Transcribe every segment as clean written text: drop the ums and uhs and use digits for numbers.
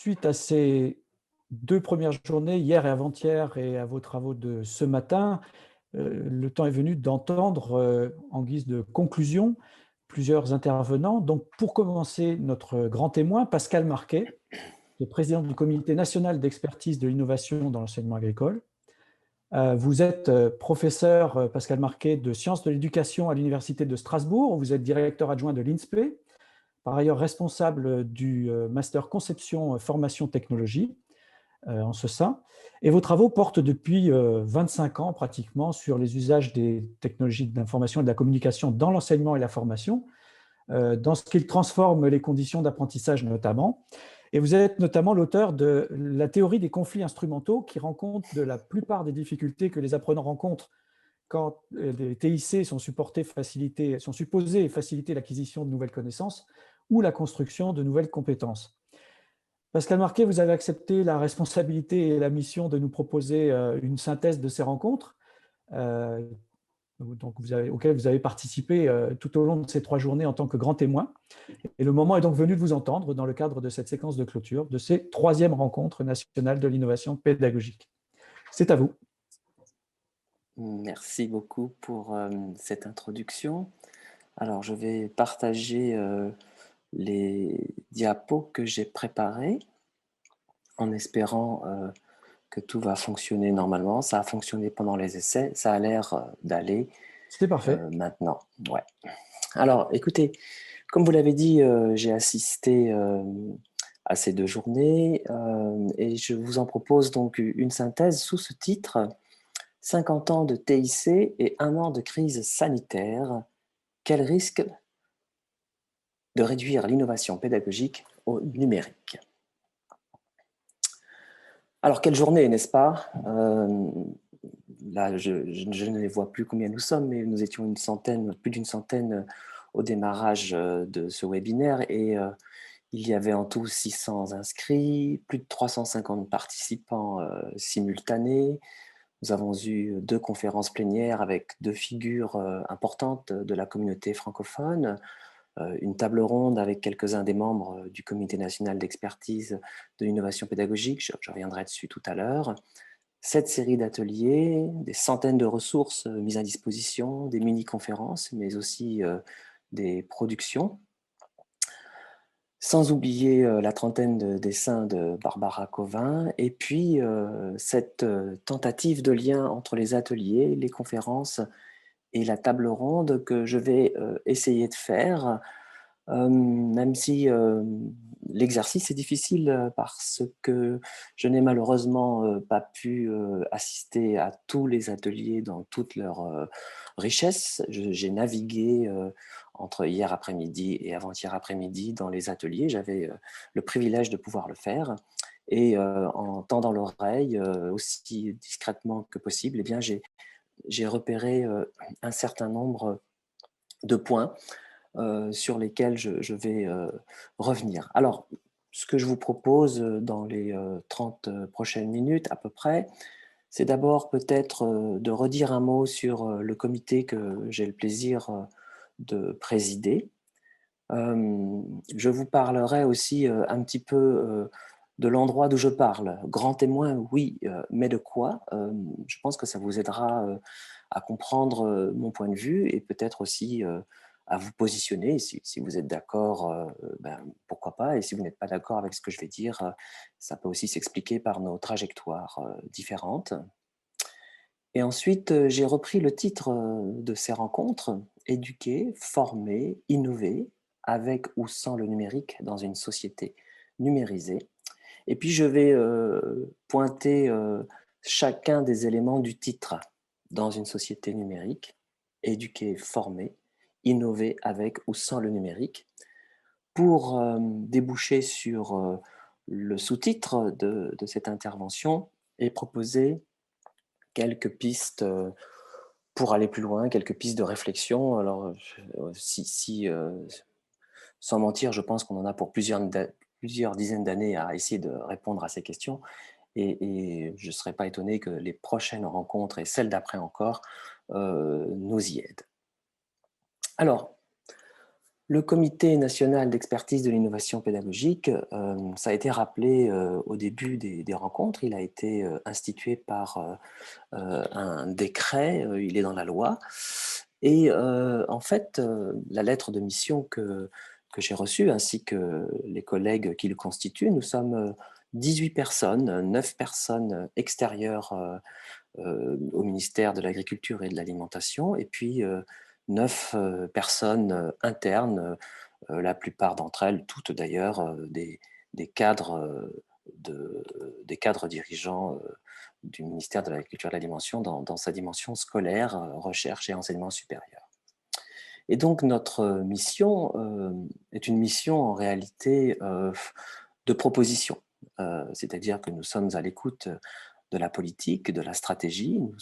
Suite à ces 2 premières journées, hier et avant-hier, et à vos travaux de ce matin, le temps est venu d'entendre, en guise de conclusion, plusieurs intervenants. Donc pour commencer, notre grand témoin, Pascal Marquet, qui est président du Comité national d'expertise de l'innovation dans l'enseignement agricole. Vous êtes, professeur, Pascal Marquet, de sciences de l'éducation à l'université de Strasbourg. Vous êtes directeur adjoint de l'INSPE, par ailleurs responsable du, master conception, formation technologie, en ce sein. Et vos travaux portent depuis 25 ans pratiquement sur les usages des technologies de l'information et de la communication dans l'enseignement et la formation, dans ce qu'ils transforment les conditions d'apprentissage notamment. Et vous êtes notamment l'auteur de la théorie des conflits instrumentaux qui rend compte de la plupart des difficultés que les apprenants rencontrent quand les TIC sont supposés faciliter l'acquisition de nouvelles connaissances ou la construction de nouvelles compétences. Pascal Marquet, vous avez accepté la responsabilité et la mission de nous proposer une synthèse de ces rencontres, euh, auxquelles vous avez participé tout au long de ces 3 journées en tant que grand témoin. Et le moment est donc venu de vous entendre dans le cadre de cette séquence de clôture de ces 3e rencontres nationales de l'innovation pédagogique. C'est à vous. Merci beaucoup pour cette introduction. Alors, je vais partager les diapos que j'ai préparés en espérant que tout va fonctionner normalement. Ça a fonctionné pendant les essais, ça a l'air d'aller C'est parfait. maintenant. Ouais. Alors, écoutez, comme vous l'avez dit, j'ai assisté à ces 2 journées et je vous en propose donc une synthèse sous ce titre: 50 ans de TIC et 1 an de crise sanitaire, quel risque de réduire l'innovation pédagogique au numérique? Alors, quelle journée, n'est-ce pas? Là, je ne les vois plus combien nous sommes, mais nous étions une centaine, plus d'une centaine au démarrage de ce webinaire et il y avait en tout 600 inscrits, plus de 350 participants simultanés. Nous avons eu 2 conférences plénières avec 2 figures importantes de la communauté francophone, une table ronde avec quelques-uns des membres du Comité national d'expertise de l'innovation pédagogique, je reviendrai dessus tout à l'heure, 7 séries d'ateliers, des centaines de ressources mises à disposition, des mini-conférences, mais aussi des productions. Sans oublier la trentaine de dessins de Barbara Covin, et puis cette tentative de lien entre les ateliers, les conférences et la table ronde que je vais essayer de faire, même si l'exercice est difficile parce que je n'ai malheureusement pas pu assister à tous les ateliers dans toute leur richesse. J'ai navigué entre hier après-midi et avant-hier après-midi dans les ateliers. J'avais le privilège de pouvoir le faire. Et en tendant l'oreille aussi discrètement que possible, eh bien, j'ai repéré un certain nombre de points sur lesquels je vais revenir. Alors, ce que je vous propose dans les 30 prochaines minutes à peu près, c'est d'abord peut-être de redire un mot sur le comité que j'ai le plaisir de présider. Je vous parlerai aussi un petit peu de l'endroit d'où je parle. Grand témoin, oui, mais de quoi? Je pense que ça vous aidera à comprendre mon point de vue et peut-être aussi à vous positionner. Si vous êtes d'accord, ben, pourquoi pas? Et si vous n'êtes pas d'accord avec ce que je vais dire, ça peut aussi s'expliquer par nos trajectoires différentes. Et ensuite, j'ai repris le titre de ces rencontres: Éduquer, former, innover, avec ou sans le numérique dans une société numérisée. Et puis je vais pointer chacun des éléments du titre: dans une société numérique, éduquer, former, innover avec ou sans le numérique, pour déboucher sur le sous-titre de cette intervention et proposer quelques pistes pour aller plus loin, quelques pistes de réflexion. Alors, sans mentir, je pense qu'on en a pour plusieurs dizaines d'années à essayer de répondre à ces questions. Et je ne serais pas étonné que les prochaines rencontres et celles d'après encore nous y aident. Alors, Le Comité national d'expertise de l'innovation pédagogique, ça a été rappelé au début des rencontres. Il a été institué par un décret, il est dans la loi. Et en fait, la lettre de mission que j'ai reçue, ainsi que les collègues qui le constituent, nous sommes 18 personnes, 9 personnes extérieures au ministère de l'Agriculture et de l'Alimentation, et puis 9 personnes internes, la plupart d'entre elles, toutes d'ailleurs, des cadres, des cadres dirigeants du ministère de l'Agriculture et de l'Alimentation dans sa dimension scolaire, recherche et enseignement supérieur. Et donc notre mission est une mission en réalité de proposition, c'est-à-dire que nous sommes à l'écoute de la politique, de la stratégie. Nous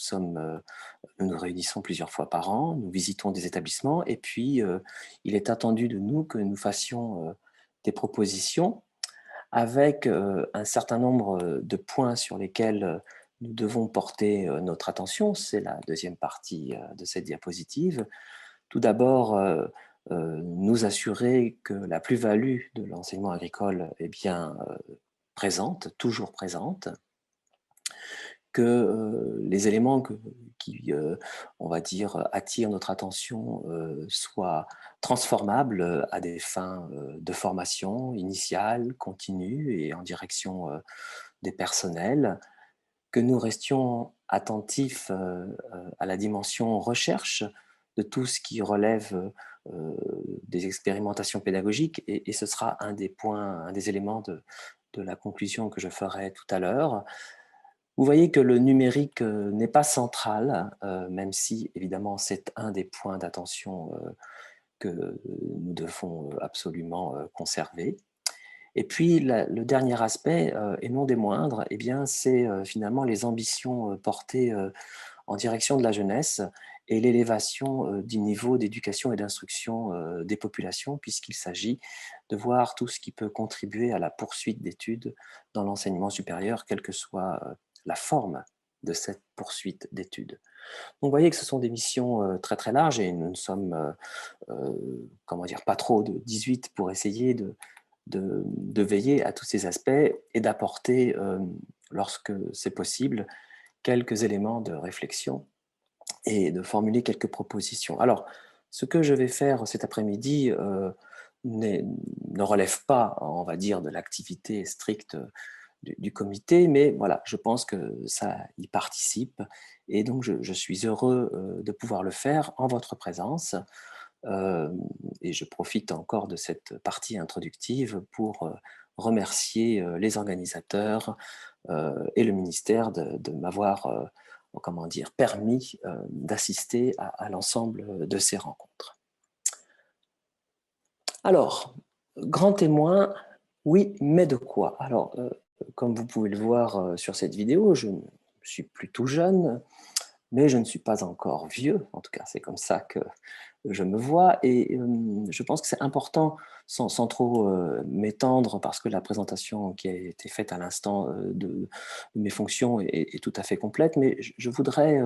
nous réunissons plusieurs fois par an, nous visitons des établissements et puis il est attendu de nous que nous fassions des propositions avec un certain nombre de points sur lesquels nous devons porter notre attention. C'est la deuxième partie de cette diapositive. Tout d'abord, nous assurer que la plus-value de l'enseignement agricole est bien présente, toujours présente, que les éléments qui, on va dire, attirent notre attention soient transformables à des fins de formation initiale, continue et en direction des personnels, que nous restions attentifs à la dimension recherche de tout ce qui relève des expérimentations pédagogiques, et ce sera un des points, un des éléments de la conclusion que je ferai tout à l'heure. Vous voyez que le numérique n'est pas central, même si évidemment c'est un des points d'attention que nous devons absolument conserver. Et puis le dernier aspect, et non des moindres, eh bien, c'est finalement les ambitions portées en direction de la jeunesse et l'élévation du niveau d'éducation et d'instruction des populations, puisqu'il s'agit de voir tout ce qui peut contribuer à la poursuite d'études dans l'enseignement supérieur, quelle que soit la forme de cette poursuite d'études. Donc vous voyez que ce sont des missions très très larges, et nous ne sommes comment dire, pas trop de 18 pour essayer de veiller à tous ces aspects et d'apporter, lorsque c'est possible, quelques éléments de réflexion et de formuler quelques propositions. Alors, ce que je vais faire cet après-midi ne relève pas, on va dire, de l'activité stricte du comité, mais voilà, je pense que ça y participe, et donc je suis heureux de pouvoir le faire en votre présence. Et je profite encore de cette partie introductive pour remercier les organisateurs et le ministère de m'avoir comment dire, permis d'assister à l'ensemble de ces rencontres. Alors, grand témoin, oui, mais de quoi? Alors, comme vous pouvez le voir sur cette vidéo, je ne suis plus tout jeune, mais je ne suis pas encore vieux. En tout cas, c'est comme ça que je me vois, et je pense que c'est important, sans trop m'étendre, parce que la présentation qui a été faite à l'instant de mes fonctions est tout à fait complète, mais je voudrais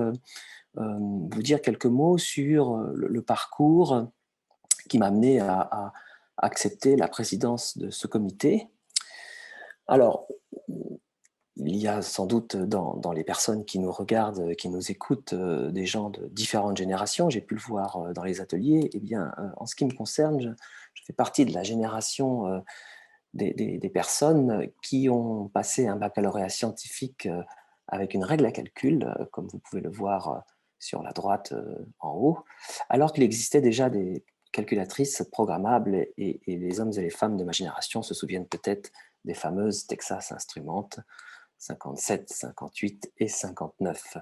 vous dire quelques mots sur le parcours qui m'a amené à accepter la présidence de ce comité. Alors, il y a sans doute dans les personnes qui nous regardent, qui nous écoutent, des gens de différentes générations. J'ai pu le voir dans les ateliers. Eh bien, en ce qui me concerne, je fais partie de la génération des personnes qui ont passé un baccalauréat scientifique avec une règle à calcul, comme vous pouvez le voir sur la droite en haut, alors qu'il existait déjà des calculatrices programmables, et les hommes et les femmes de ma génération se souviennent peut-être des fameuses Texas Instruments 57, 58 et 59.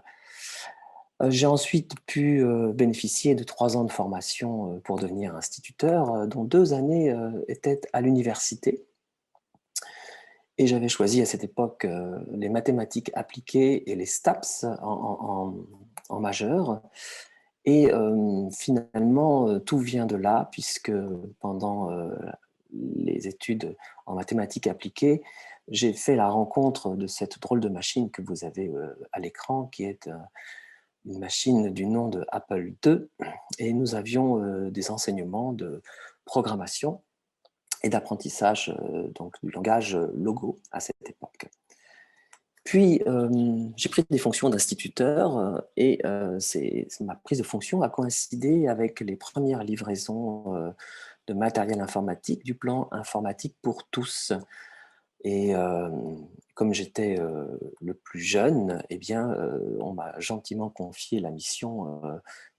J'ai ensuite pu bénéficier de 3 ans de formation pour devenir instituteur, dont 2 années étaient à l'université. Et j'avais choisi à cette époque les mathématiques appliquées et les STAPS en majeur. Et finalement, tout vient de là, puisque pendant les études en mathématiques appliquées, j'ai fait la rencontre de cette drôle de machine que vous avez à l'écran, qui est une machine du nom de Apple II, et nous avions des enseignements de programmation et d'apprentissage donc du langage Logo à cette époque. Puis, j'ai pris des fonctions d'instituteur et ma prise de fonction a coïncidé avec les premières livraisons de matériel informatique du plan informatique pour tous. Et comme j'étais le plus jeune, eh bien, on m'a gentiment confié la mission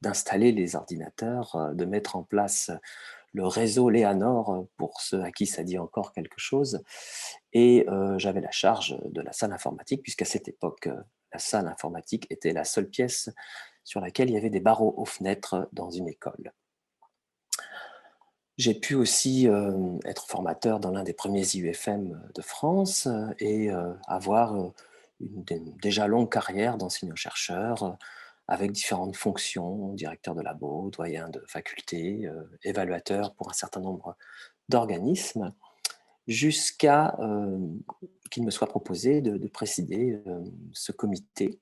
d'installer les ordinateurs, de mettre en place le réseau Léanor, pour ceux à qui ça dit encore quelque chose. Et j'avais la charge de la salle informatique, puisqu'à cette époque, la salle informatique était la seule pièce sur laquelle il y avait des barreaux aux fenêtres dans une école. J'ai pu aussi être formateur dans l'un des premiers IUFM de France et avoir une déjà longue carrière d'enseignant-chercheur avec différentes fonctions, directeur de labo, doyen de faculté, évaluateur pour un certain nombre d'organismes, jusqu'à qu'il me soit proposé de présider ce comité.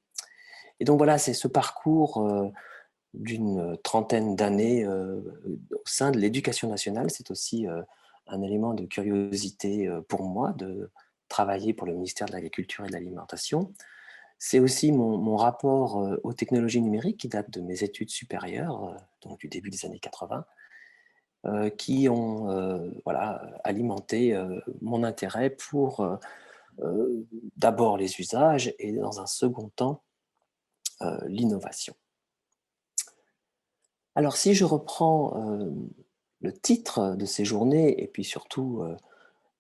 Et donc voilà, c'est ce parcours d'une trentaine d'années au sein de l'éducation nationale. C'est aussi un élément de curiosité pour moi de travailler pour le ministère de l'Agriculture et de l'Alimentation. C'est aussi mon rapport aux technologies numériques qui date de mes études supérieures, donc du début des années 80, qui ont voilà, alimenté mon intérêt pour d'abord les usages et dans un second temps l'innovation. Alors si je reprends le titre de ces journées et puis surtout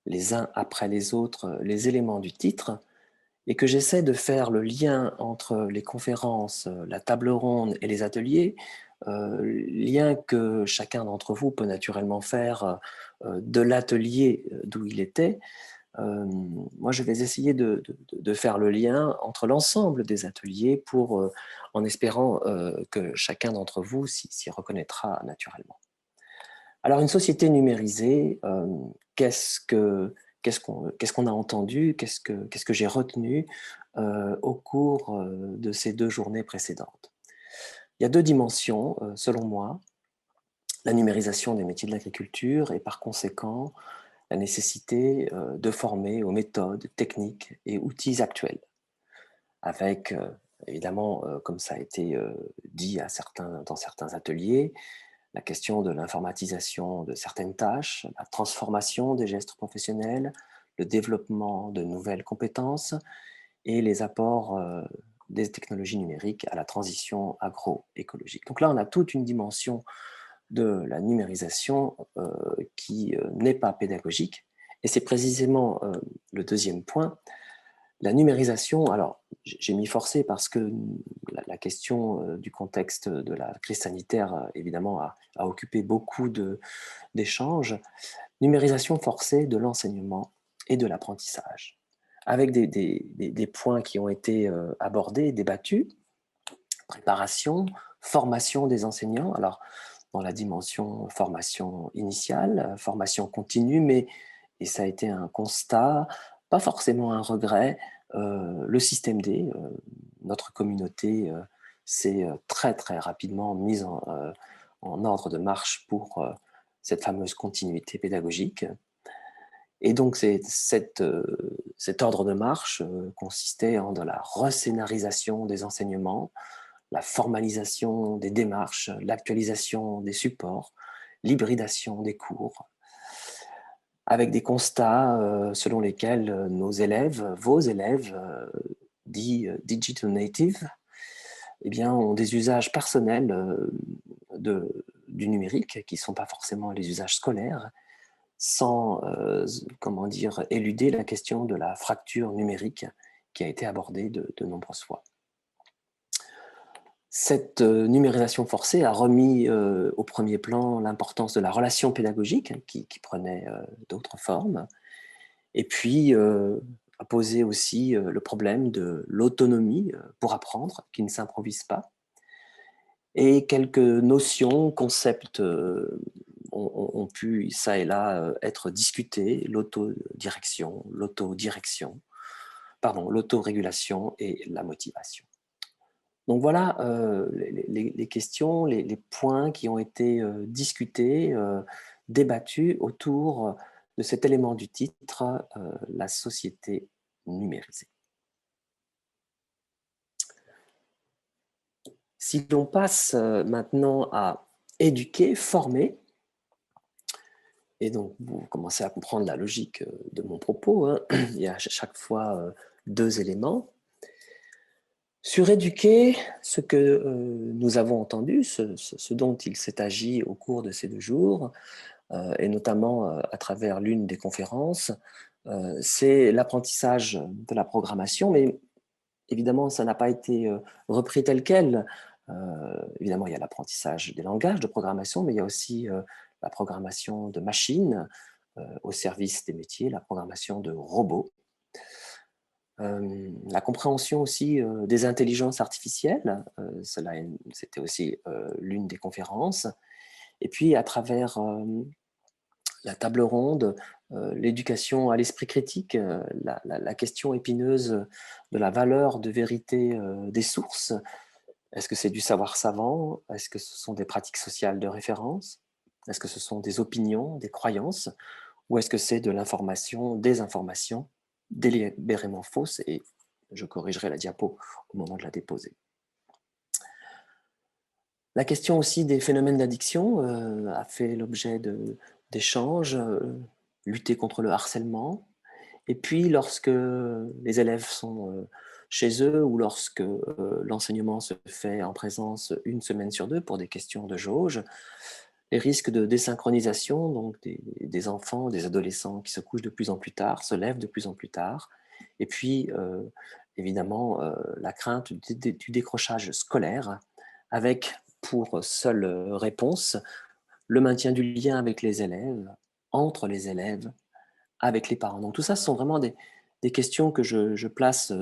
les uns après les autres, les éléments du titre, et que j'essaie de faire le lien entre les conférences, la table ronde et les ateliers, lien que chacun d'entre vous peut naturellement faire de l'atelier d'où il était. Moi, je vais essayer de faire le lien entre l'ensemble des ateliers pour, en espérant que chacun d'entre vous s'y reconnaîtra naturellement. Alors, une société numérisée, qu'est-ce qu'on a entendu, qu'est-ce que j'ai retenu au cours de ces 2 journées précédentes? Il y a 2 dimensions, selon moi. La numérisation des métiers de l'agriculture et par conséquent, la nécessité de former aux méthodes, techniques et outils actuels. Avec, évidemment, comme ça a été dit dans certains ateliers, la question de l'informatisation de certaines tâches, la transformation des gestes professionnels, le développement de nouvelles compétences et les apports des technologies numériques à la transition agroécologique. Donc là, on a toute une dimension de la numérisation qui n'est pas pédagogique. Et c'est précisément le deuxième point. La numérisation, alors j'ai mis forcé parce que la question du contexte de la crise sanitaire, évidemment, a occupé beaucoup d'échanges. Numérisation forcée de l'enseignement et de l'apprentissage, avec des points qui ont été abordés, débattus, préparation, formation des enseignants, alors dans la dimension formation initiale, formation continue, mais, et ça a été un constat, pas forcément un regret, le système D, notre communauté s'est très très rapidement mise en ordre de marche pour cette fameuse continuité pédagogique. Et donc cet ordre de marche consistait dans la rescénarisation des enseignements, la formalisation des démarches, l'actualisation des supports, l'hybridation des cours, avec des constats selon lesquels nos élèves, vos élèves, dits digital native, eh bien, ont des usages personnels du numérique qui ne sont pas forcément les usages scolaires, sans, comment dire, éluder la question de la fracture numérique qui a été abordée de nombreuses fois. Cette numérisation forcée a remis au premier plan l'importance de la relation pédagogique qui prenait d'autres formes, et puis a posé aussi le problème de l'autonomie pour apprendre, qui ne s'improvise pas, et quelques notions, concepts ont pu, ça et là, être discutés, l'autorégulation et la motivation. Donc voilà les questions, les points qui ont été discutés débattu autour de cet élément du titre, la société numérisée. Si l'on passe maintenant à éduquer, former, et donc vous commencez à comprendre la logique de mon propos, hein. Il y a à chaque fois deux éléments. Sur éduquer, ce que nous avons entendu, ce dont il s'est agi au cours de ces 2 jours, et notamment à travers l'une des conférences, c'est l'apprentissage de la programmation, mais évidemment, ça n'a pas été repris tel quel. Évidemment, il y a l'apprentissage des langages de programmation, mais il y a aussi la programmation de machines au service des métiers, la programmation de robots. La compréhension aussi des intelligences artificielles, c'était aussi l'une des conférences. Et puis, à travers la table ronde, l'éducation à l'esprit critique, la question épineuse de la valeur de vérité des sources. Est-ce que c'est du savoir savant? Est-ce que ce sont des pratiques sociales de référence? Est-ce que ce sont des opinions, des croyances? Ou est-ce que c'est de l'information, des informations délibérément fausses? Et je corrigerai la diapo au moment de la déposer. La question aussi des phénomènes d'addiction a fait l'objet d'échanges, lutter contre le harcèlement. Et puis, lorsque les élèves sont chez eux ou lorsque l'enseignement se fait en présence 1 semaine sur 2 pour des questions de jauge, les risques de désynchronisation, donc des enfants, des adolescents qui se couchent de plus en plus tard, se lèvent de plus en plus tard, et puis évidemment la crainte du décrochage scolaire, avec pour seule réponse le maintien du lien avec les élèves, entre les élèves, avec les parents. Donc tout ça, ce sont vraiment des questions que je place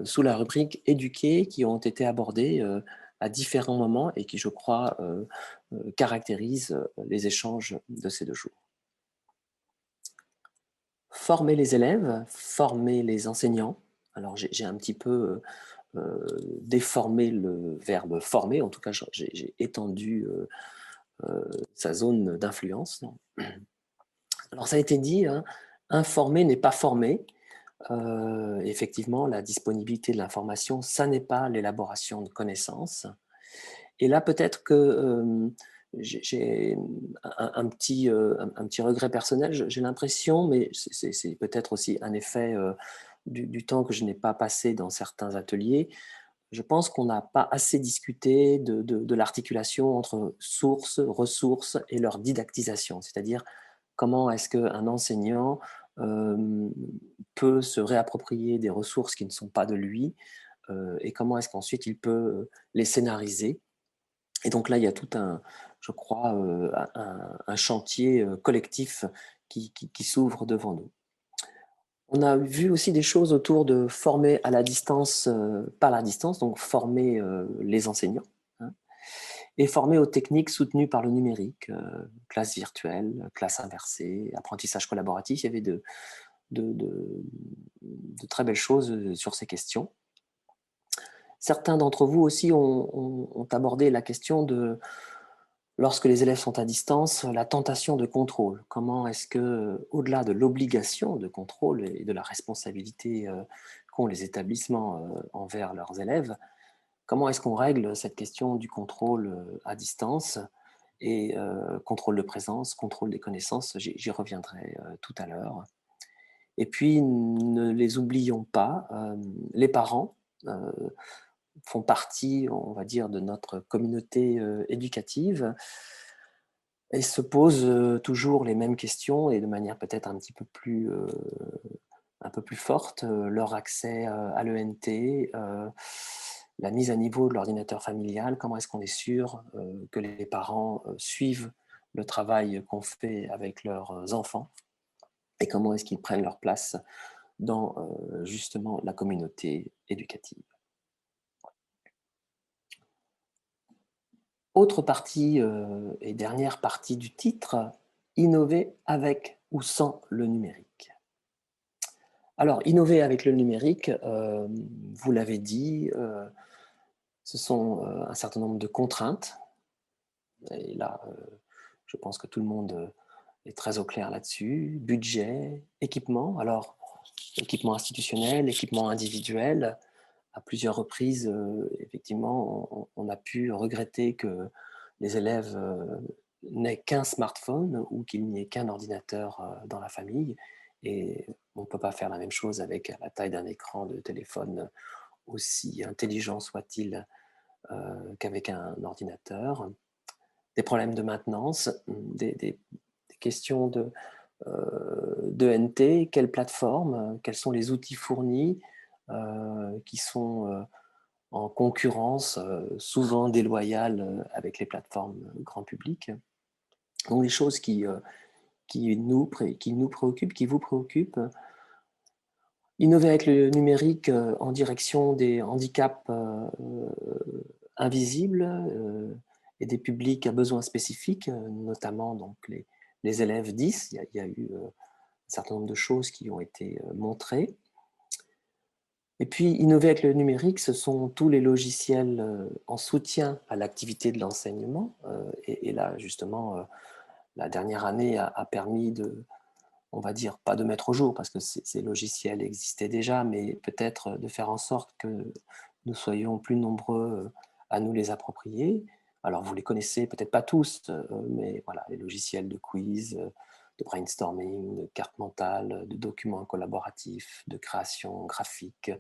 sous la rubrique éduquer, qui ont été abordées à différents moments et qui, je crois, caractérisent les échanges de ces 2 jours. Former les élèves, former les enseignants. Alors j'ai un petit peu déformé le verbe former, en tout cas j'ai étendu sa zone d'influence. Alors ça a été dit, hein, informer n'est pas former. Effectivement, la disponibilité de l'information, ça n'est pas l'élaboration de connaissances. Et là, peut-être que j'ai un petit regret personnel. J'ai l'impression, mais c'est peut-être aussi un effet du temps que je n'ai pas passé dans certains ateliers. Je pense qu'on n'a pas assez discuté de l'articulation entre sources, ressources et leur didactisation, c'est-à-dire comment est-ce qu'un enseignant peut se réapproprier des ressources qui ne sont pas de lui et comment est-ce qu'ensuite il peut les scénariser. Et donc là, il y a tout je crois, un chantier collectif qui s'ouvre devant nous. On a vu aussi des choses autour de former à la distance, par la distance, donc former les enseignants, hein, et former aux techniques soutenues par le numérique, classe virtuelle, classe inversée, apprentissage collaboratif. Il y avait de très belles choses sur ces questions. Certains d'entre vous aussi ont abordé la question de, lorsque les élèves sont à distance, la tentation de contrôle. Comment est-ce que, au-delà de l'obligation de contrôle et de la responsabilité qu'ont les établissements envers leurs élèves, comment est-ce qu'on règle cette question du contrôle à distance et contrôle de présence, contrôle des connaissances? J'y reviendrai tout à l'heure. Et puis, ne les oublions pas, les parents font partie, on va dire, de notre communauté éducative et se posent toujours les mêmes questions et de manière peut-être un peu plus forte, leur accès à l'ENT, la mise à niveau de l'ordinateur familial, comment est-ce qu'on est sûr que les parents suivent le travail qu'on fait avec leurs enfants et comment est-ce qu'ils prennent leur place dans justement la communauté éducative. Autre partie et dernière partie du titre, innover avec ou sans le numérique. Alors, innover avec le numérique, vous l'avez dit, ce sont un certain nombre de contraintes. Et là, Je pense que tout le monde est très au clair là-dessus. Budget, équipement. Alors, équipement institutionnel, équipement individuel. À plusieurs reprises, effectivement, on a pu regretter que les élèves n'aient qu'un smartphone ou qu'il n'y ait qu'un ordinateur dans la famille. Et on ne peut pas faire la même chose avec la taille d'un écran de téléphone, aussi intelligent soit-il, qu'avec un ordinateur. Des problèmes de maintenance, des questions de NT, quelle plateforme, quels sont les outils fournis qui sont en concurrence souvent déloyale avec les plateformes grand public. Donc des choses qui nous préoccupent, qui vous préoccupent. Innover avec le numérique en direction des handicaps invisibles et des publics à besoins spécifiques, notamment donc les élèves 10. Il y a eu un certain nombre de choses qui ont été montrées. Et puis, innover avec le numérique, ce sont tous les logiciels en soutien à l'activité de l'enseignement. Et là, justement, la dernière année a permis de, on va dire, pas de mettre au jour, parce que ces logiciels existaient déjà, mais peut-être de faire en sorte que nous soyons plus nombreux à nous les approprier. Alors, vous les connaissez peut-être pas tous, mais voilà, les logiciels de quiz, de brainstorming, de cartes mentales, de documents collaboratifs, de création graphique,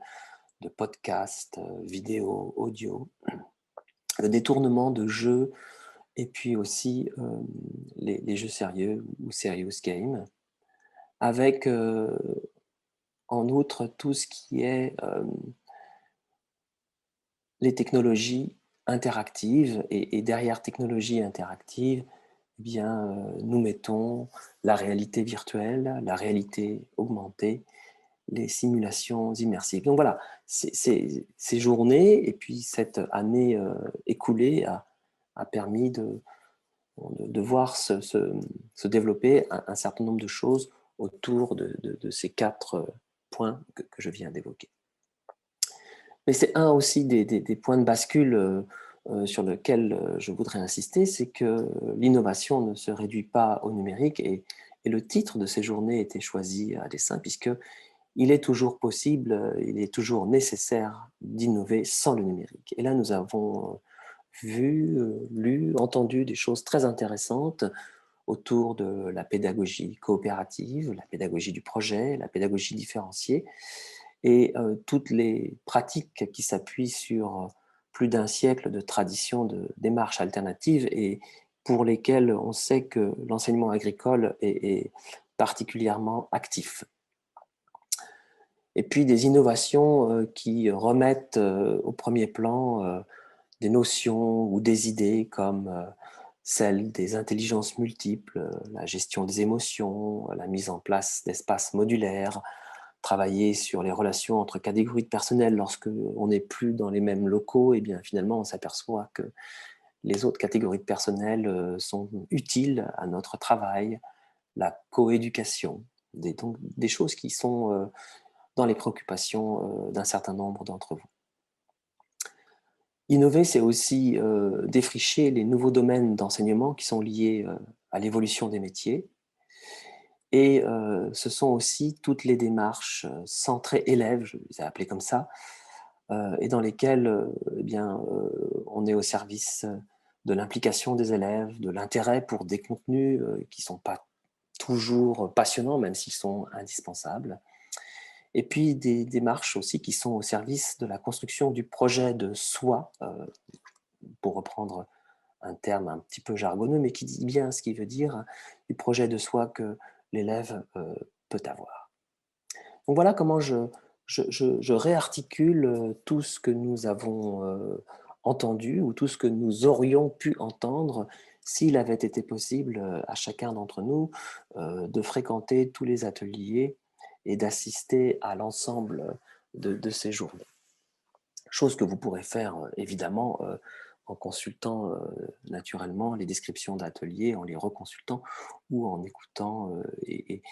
de podcasts, vidéo, audio, le détournement de jeux, et puis aussi les jeux sérieux ou serious games, avec en outre tout ce qui est les technologies interactives, et derrière technologie interactive, eh bien, nous mettons la réalité virtuelle, la réalité augmentée, les simulations immersives. Donc voilà, ces journées et puis cette année écoulée a permis de voir se développer un certain nombre de choses autour de ces 4 points que je viens d'évoquer. Mais c'est un aussi des points de bascule sur lequel je voudrais insister, c'est que l'innovation ne se réduit pas au numérique, et le titre de ces journées était choisi à dessein, puisque il est toujours possible, il est toujours nécessaire d'innover sans le numérique. Et là, nous avons vu, lu, entendu des choses très intéressantes autour de la pédagogie coopérative, la pédagogie du projet, la pédagogie différenciée, et toutes les pratiques qui s'appuient sur plus d'un siècle de tradition de démarches alternatives, et pour lesquelles on sait que l'enseignement agricole est particulièrement actif. Et puis des innovations qui remettent au premier plan des notions ou des idées comme celle des intelligences multiples, la gestion des émotions, la mise en place d'espaces modulaires, travailler sur les relations entre catégories de personnel lorsque on n'est plus dans les mêmes locaux. Et bien finalement on s'aperçoit que les autres catégories de personnel sont utiles à notre travail, la coéducation, donc des choses qui sont dans les préoccupations d'un certain nombre d'entre vous. Innover, c'est aussi défricher les nouveaux domaines d'enseignement qui sont liés à l'évolution des métiers. Et ce sont aussi toutes les démarches centrées élèves, je les ai appelées comme ça, et dans lesquelles eh bien, on est au service de l'implication des élèves, de l'intérêt pour des contenus qui ne sont pas toujours passionnants, même s'ils sont indispensables. Et puis des démarches aussi qui sont au service de la construction du projet de soi, pour reprendre un terme un petit peu jargonneux, mais qui dit bien ce qu'il veut dire, du projet de soi que l'élève peut avoir. Donc voilà comment je réarticule tout ce que nous avons entendu, ou tout ce que nous aurions pu entendre s'il avait été possible à chacun d'entre nous de fréquenter tous les ateliers et d'assister à l'ensemble de ces journées. Chose que vous pourrez faire évidemment en consultant naturellement les descriptions d'ateliers, en les reconsultant, ou en écoutant et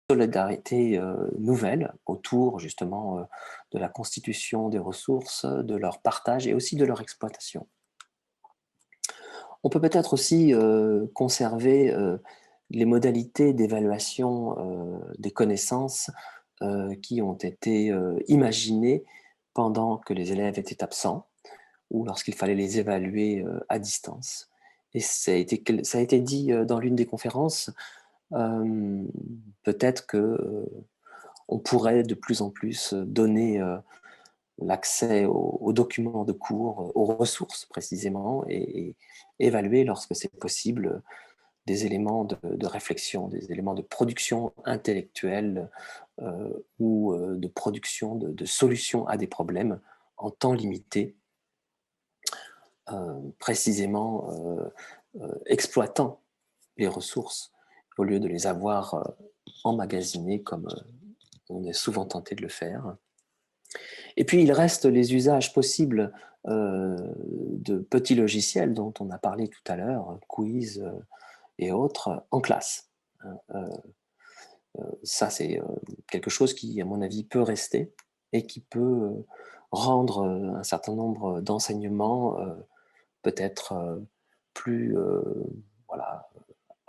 solidarité nouvelle autour justement de la constitution des ressources, de leur partage et aussi de leur exploitation. On peut peut-être aussi conserver les modalités d'évaluation des connaissances qui ont été imaginées pendant que les élèves étaient absents ou lorsqu'il fallait les évaluer à distance. Et ça a été dit dans l'une des conférences, peut-être que on pourrait de plus en plus donner l'accès aux documents de cours, aux ressources précisément, et évaluer lorsque c'est possible des éléments de réflexion, des éléments de production intellectuelle ou de production de solutions à des problèmes en temps limité, précisément exploitant les ressources au lieu de les avoir emmagasinées comme on est souvent tenté de le faire. Et puis, il reste les usages possibles de petits logiciels dont on a parlé tout à l'heure, quiz et autres, en classe. Ça, c'est quelque chose qui, à mon avis, peut rester et qui peut rendre un certain nombre d'enseignements peut-être plus, voilà,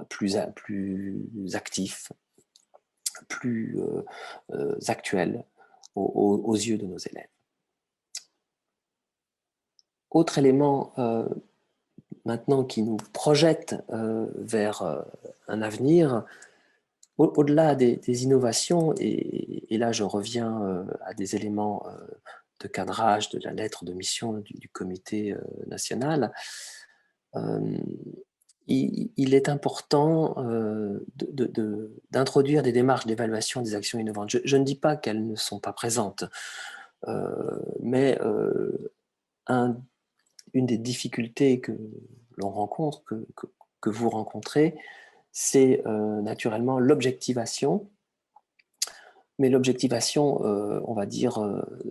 plus actifs, plus actuels aux yeux de nos élèves. Autre élément maintenant qui nous projette vers un avenir, au-delà des innovations, et là je reviens à des éléments de cadrage de la lettre de mission du comité national, il est important d'introduire des démarches d'évaluation des actions innovantes. Je ne dis pas qu'elles ne sont pas présentes, mais une des difficultés que l'on rencontre, que vous rencontrez, c'est naturellement l'objectivation, mais l'objectivation, on va dire,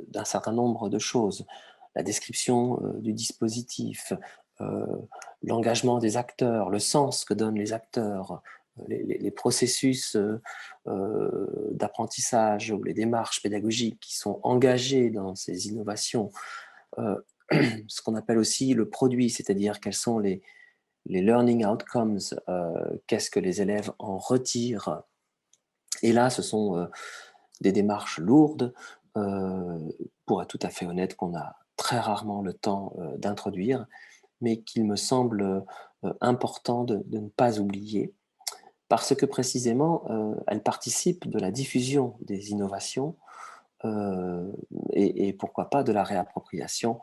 d'un certain nombre de choses. La description du dispositif, l'engagement des acteurs, le sens que donnent les acteurs, les processus d'apprentissage ou les démarches pédagogiques qui sont engagées dans ces innovations, ce qu'on appelle aussi le produit, c'est-à-dire quels sont les learning outcomes, qu'est-ce que les élèves en retirent. Et là, ce sont des démarches lourdes, pour être tout à fait honnête, qu'on a très rarement le temps d'introduire, mais qu'il me semble important de ne pas oublier, parce que précisément, elles participent de la diffusion des innovations et pourquoi pas de la réappropriation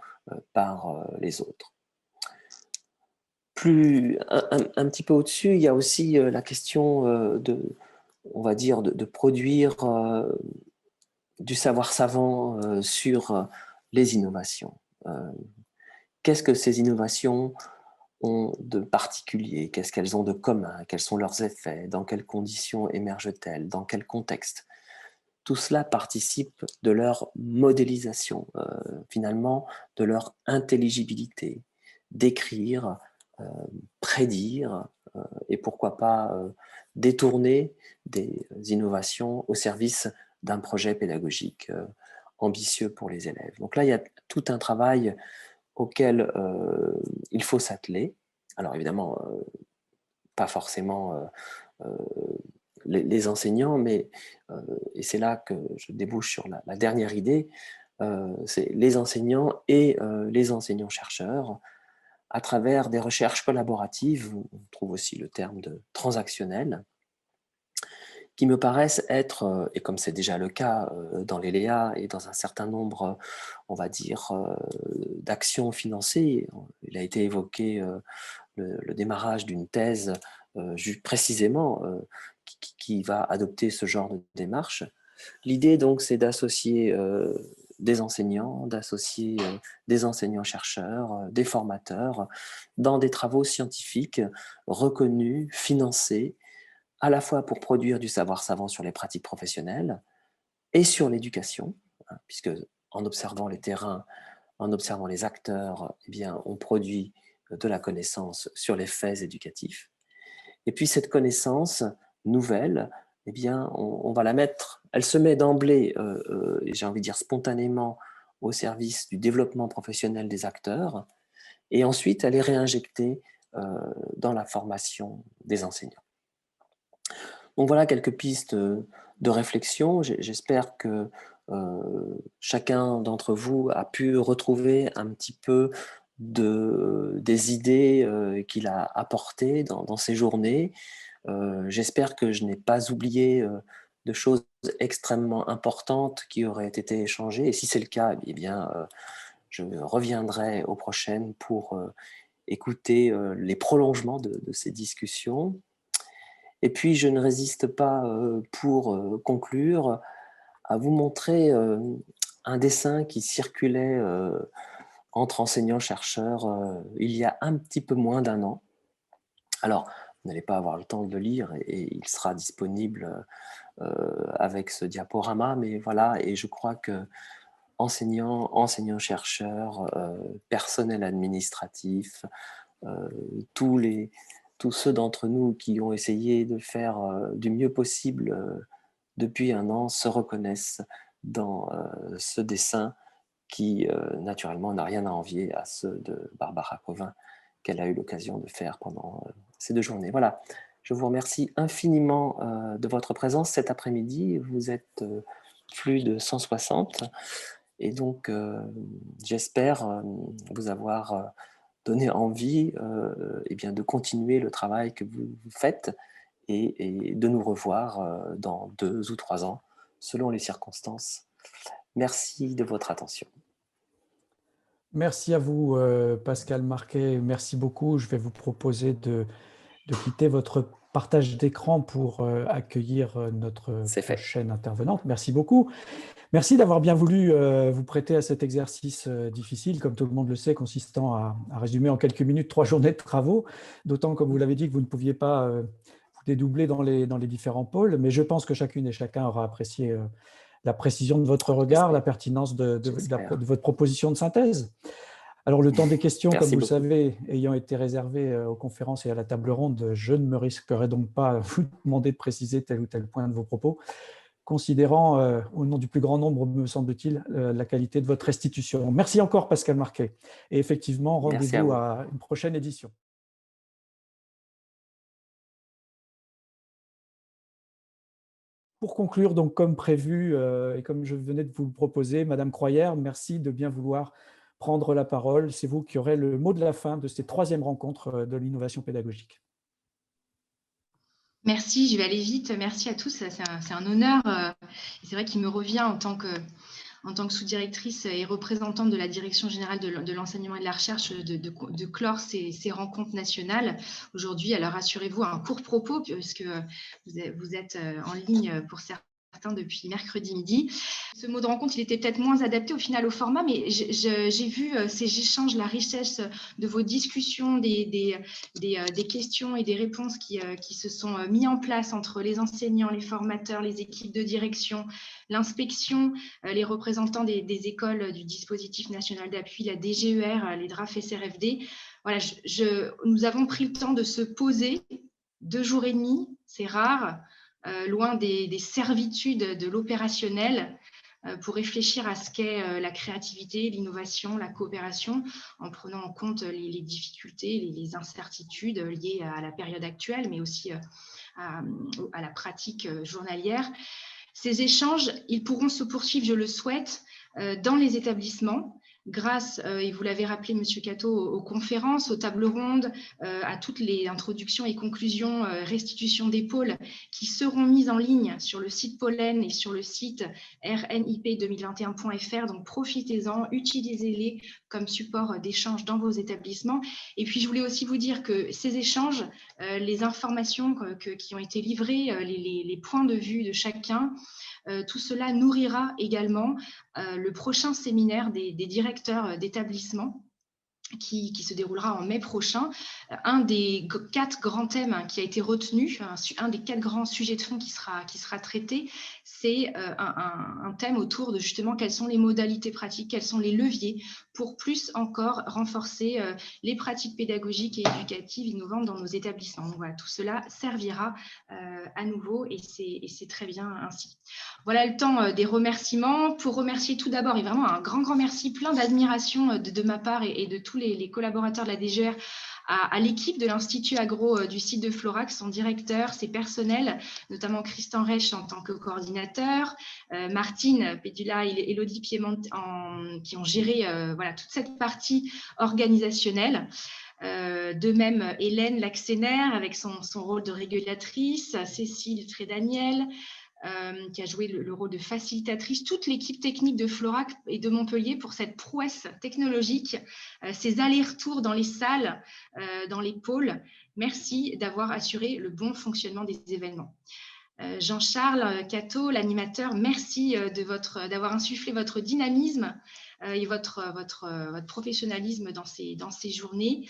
par les autres. Un petit peu au-dessus, il y a aussi la question on va dire, de produire du savoir savant sur les innovations. Qu'est-ce que ces innovations ont de particulier? Qu'est-ce qu'elles ont de commun? Quels sont leurs effets? Dans quelles conditions émergent-elles? Dans quel contexte? Tout cela participe de leur modélisation, finalement, de leur intelligibilité, d'écrire, prédire et pourquoi pas détourner des innovations au service d'un projet pédagogique ambitieux pour les élèves. Donc là, il y a tout un travail auquel il faut s'atteler. Alors évidemment, pas forcément les enseignants, mais, et c'est là que je débouche sur la dernière idée, c'est les enseignants et les enseignants-chercheurs à travers des recherches collaboratives, on trouve aussi le terme de transactionnel, qui me paraissent être, et comme c'est déjà le cas dans les Léa et dans un certain nombre, on va dire, d'actions financées. Il a été évoqué le démarrage d'une thèse précisément qui va adopter ce genre de démarche. L'idée donc c'est d'associer des enseignants, d'associer des enseignants-chercheurs, des formateurs dans des travaux scientifiques reconnus, financés, à la fois pour produire du savoir savant sur les pratiques professionnelles et sur l'éducation, hein, puisque en observant les terrains, en observant les acteurs, eh bien, on produit de la connaissance sur les faits éducatifs. Et puis cette connaissance nouvelle, eh bien, on va la mettre, elle se met d'emblée, et j'ai envie de dire spontanément, au service du développement professionnel des acteurs, et ensuite elle est réinjectée dans la formation des enseignants. Donc voilà quelques pistes de réflexion. J'espère que chacun d'entre vous a pu retrouver un petit peu des idées qu'il a apportées dans ses journées. J'espère que je n'ai pas oublié de choses extrêmement importantes qui auraient été échangées. Et si c'est le cas, eh bien, je reviendrai aux prochaines pour écouter les prolongements de ces discussions. Et puis, je ne résiste pas, pour conclure, à vous montrer un dessin qui circulait entre enseignants-chercheurs il y a un petit peu moins d'un an. Alors, vous n'allez pas avoir le temps de le lire et il sera disponible avec ce diaporama, mais voilà, et je crois que enseignants, enseignants-chercheurs, personnel administratif, euh, tous tous ceux d'entre nous qui ont essayé de faire du mieux possible depuis un an se reconnaissent dans ce dessin qui, naturellement, n'a rien à envier à ceux de Barbara Covin qu'elle a eu l'occasion de faire pendant ces 2 journées. Voilà, je vous remercie infiniment de votre présence cet après-midi. Vous êtes plus de 160 et donc j'espère vous avoir donné envie eh bien, de continuer le travail que vous faites et de nous revoir dans 2 ou 3 ans, selon les circonstances. Merci de votre attention. Merci à vous, Pascal Marquet. Merci beaucoup. Je vais vous proposer de quitter votre partage d'écran pour accueillir notre C'est fait. prochaine intervenante. Merci beaucoup. Merci d'avoir bien voulu vous prêter à cet exercice difficile, comme tout le monde le sait, consistant à résumer en quelques minutes 3 journées de travaux, d'autant, comme vous l'avez dit, que vous ne pouviez pas vous dédoubler dans les différents pôles, mais je pense que chacune et chacun aura apprécié la précision de votre regard, la pertinence de votre proposition de synthèse. Alors, le temps des questions, comme Merci vous le beaucoup. savez, ayant été réservé aux conférences et à la table ronde, je ne me risquerai donc pas à vous demander de préciser tel ou tel point de vos propos, considérant, au nom du plus grand nombre, me semble-t-il, la qualité de votre restitution. Merci encore, Pascal Marquet. Et effectivement, Merci à rendez-vous vous. à une prochaine édition. Pour conclure, donc, comme prévu et comme je venais de vous le proposer, Madame Croyère, merci de bien vouloir prendre la parole. C'est vous qui aurez le mot de la fin de cette 3e rencontre de l'innovation pédagogique. Merci, je vais aller vite. Merci à tous, c'est un honneur. C'est vrai qu'il me revient en tant que sous-directrice et représentante de la Direction générale de l'enseignement et de la recherche de clore ces rencontres nationales aujourd'hui. Alors rassurez-vous, un court propos puisque vous êtes en ligne pour certains depuis mercredi midi. Ce mot de rencontre, il était peut-être moins adapté au final au format, mais j'ai vu ces échanges, la richesse de vos discussions, des questions et des réponses qui se sont mis en place entre les enseignants, les formateurs, les équipes de direction, l'inspection, les représentants des écoles du dispositif national d'appui, la DGER, les DRAF SRFD. Voilà, nous avons pris le temps de se poser 2 jours et demi, c'est rare, loin des servitudes de l'opérationnel, pour réfléchir à ce qu'est la créativité, l'innovation, la coopération, en prenant en compte les difficultés, les incertitudes liées à la période actuelle, mais aussi à la pratique journalière. Ces échanges, ils pourront se poursuivre, je le souhaite, dans les établissements, grâce, et vous l'avez rappelé, Monsieur Cato, aux conférences, aux tables rondes, à toutes les introductions et conclusions, restitution des pôles qui seront mises en ligne sur le site Pollen et sur le site rnip2021.fr. Donc, profitez-en, utilisez-les comme support d'échange dans vos établissements. Et puis, je voulais aussi vous dire que ces échanges, les informations qui ont été livrées, les points de vue de chacun, tout cela nourrira également le prochain séminaire des directeurs d'établissement qui se déroulera en mai prochain. Un des 4 grands thèmes qui a été retenu, un des 4 grands sujets de fond qui sera traité, c'est un thème autour de justement quelles sont les modalités pratiques, quels sont les leviers pour plus encore renforcer les pratiques pédagogiques et éducatives innovantes dans nos établissements. Donc voilà, tout cela servira à nouveau et c'est très bien ainsi. Voilà le temps des remerciements. Pour remercier tout d'abord, et vraiment un grand merci, plein d'admiration de ma part et de tous les collaborateurs de la DGR à l'équipe de l'Institut Agro du site de Florac, son directeur, ses personnels, notamment Christian Reich en tant que coordinateur, Martine Pédula et Élodie Piémont qui ont géré voilà, toute cette partie organisationnelle. De même, Hélène Laxener avec son rôle de régulatrice, Cécile Trédaniel, qui a joué le rôle de facilitatrice, toute l'équipe technique de Florac et de Montpellier pour cette prouesse technologique, ces allers-retours dans les salles, dans les pôles. Merci d'avoir assuré le bon fonctionnement des événements. Jean-Charles Cateau, l'animateur, merci d'avoir insufflé votre dynamisme et votre professionnalisme dans ces journées.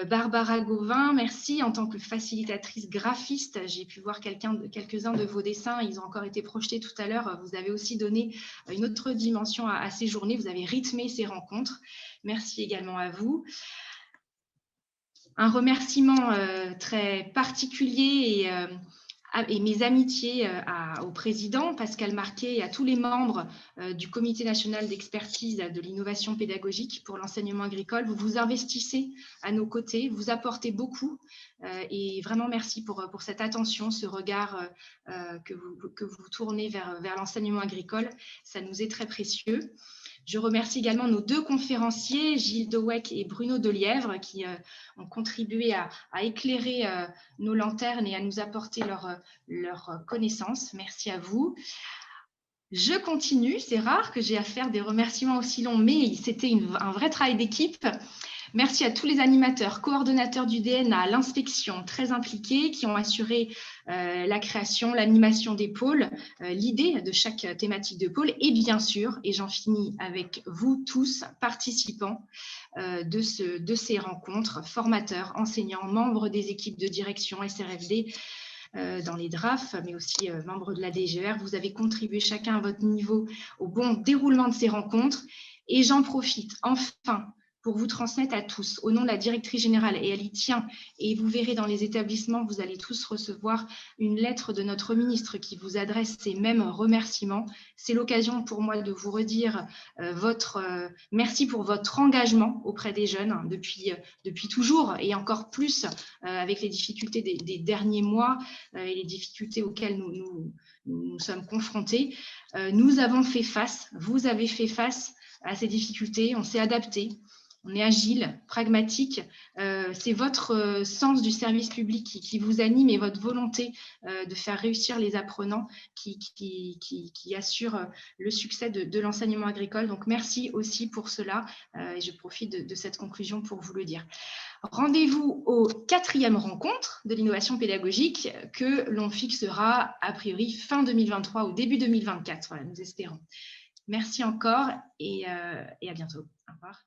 Barbara Gauvin, merci en tant que facilitatrice graphiste. J'ai pu voir quelques-uns de vos dessins, ils ont encore été projetés tout à l'heure. Vous avez aussi donné une autre dimension à ces journées, vous avez rythmé ces rencontres. Merci également à vous. Un remerciement très particulier et mes amitiés au président Pascal Marquet et à tous les membres du Comité national d'expertise de l'innovation pédagogique pour l'enseignement agricole. Vous vous investissez à nos côtés, vous apportez beaucoup et vraiment merci pour cette attention, ce regard que vous tournez vers l'enseignement agricole. Ça nous est très précieux. Je remercie également nos 2 conférenciers, Gilles Dewec et Bruno Delièvre, qui ont contribué à éclairer nos lanternes et à nous apporter leur connaissance. Merci à vous. Je continue, c'est rare que j'ai à faire des remerciements aussi longs, mais c'était un vrai travail d'équipe. Merci à tous les animateurs, coordonnateurs du DNA, l'inspection, très impliqués, qui ont assuré la création, l'animation des pôles, l'idée de chaque thématique de pôle et bien sûr, et j'en finis avec vous tous, participants de ces rencontres, formateurs, enseignants, membres des équipes de direction SRFD, dans les DRAF, mais aussi membres de la DGR. Vous avez contribué chacun à votre niveau au bon déroulement de ces rencontres et j'en profite enfin pour vous transmettre à tous, au nom de la directrice générale, et elle y tient, et vous verrez dans les établissements, vous allez tous recevoir une lettre de notre ministre qui vous adresse ces mêmes remerciements. C'est l'occasion pour moi de vous redire merci pour votre engagement auprès des jeunes depuis toujours, et encore plus avec les difficultés des derniers mois et les difficultés auxquelles nous sommes confrontés. Nous avons fait face, vous avez fait face à ces difficultés, on s'est adapté. On est agile, pragmatique. C'est votre sens du service public qui vous anime et votre volonté de faire réussir les apprenants qui assure le succès de l'enseignement agricole. Donc, merci aussi pour cela. Et je profite de cette conclusion pour vous le dire. Rendez-vous aux 4e rencontre de l'innovation pédagogique que l'on fixera a priori fin 2023 ou début 2024. Voilà, nous espérons. Merci encore et à bientôt. Au revoir.